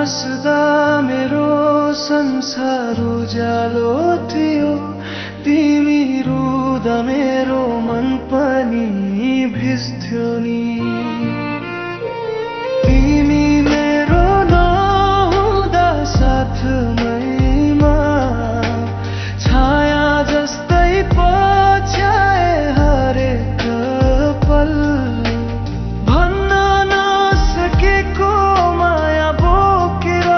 हाँस्दा मेरो संसार उज्यालो थियो, तिमी रुँदा मेरो मन पनि भिज्थ्यो नि। तिमी मेरो नहुँदा साथमैमा छाया जस्तै पछ्याए हरेक पल। भन्न नसकेको माया बोकेर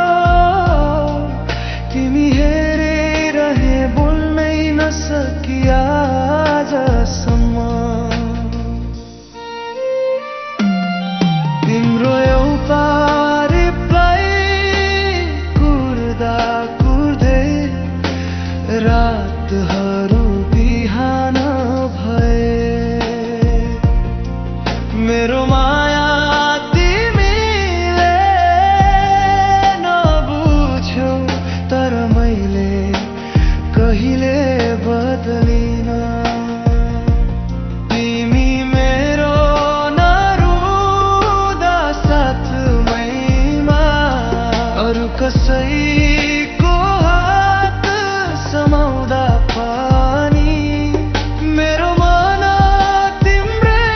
तिमी हेरिरहे, बोल्नै नसकी आजसम्म। तिम्रो एउटा रिप्लाई कुर्दा कुर्दै रातहरू बिहान भए। मेरो माया तिमीले नबुझ्यौ, तर मैले कहिले बदलिन। तिमी मेरो नरुँदा साथमैमा अरू कसैको हात समाउँदा पनि मेरो मन तिम्रै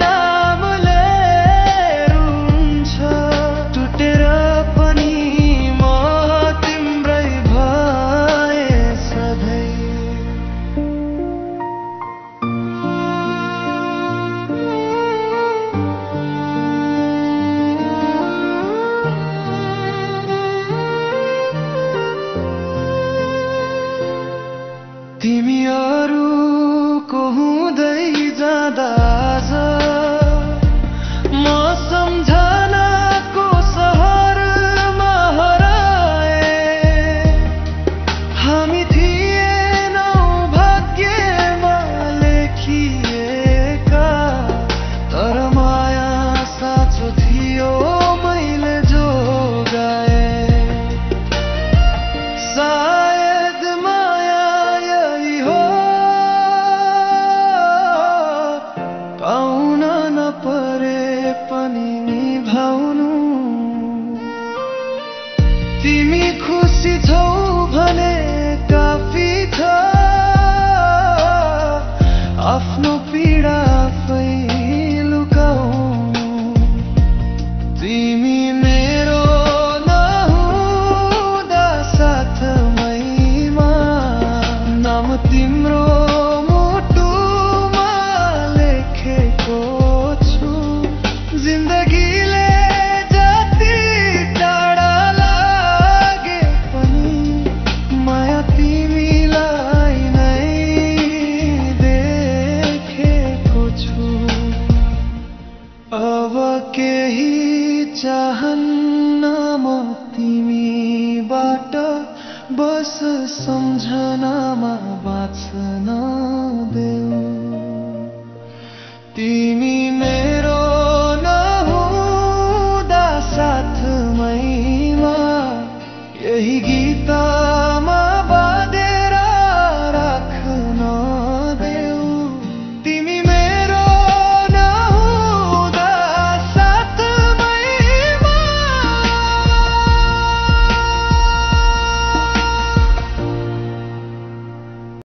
नामले रुन्छ। टुटेर पनि म तिम्रै भए सधैँ। तिमी अरूको हुँदै जाँदा आज म सम्झनाको सहरमा हराए। हामी थिएनौँ भाग्यमा लेखिएका, तर माया साँचो थियो मैले जोगाए। सायद माया यही हो, पाउन नपरे पनि निभाउनु। तिमी खुसी छौ भने काफी छ, आफ्नो पीडा आफै लुकाउनु। तिमी मेरो नहुँदा साथमैमा नाम तिम्रो मुटुमा लेखेको छु। जिन्दगीले जति टाढा लागे पनि माया तिमीलाई नै देखेको छु। अब केही चाहन्न म तिमीबाट, बस सम्झनामा बाँच्न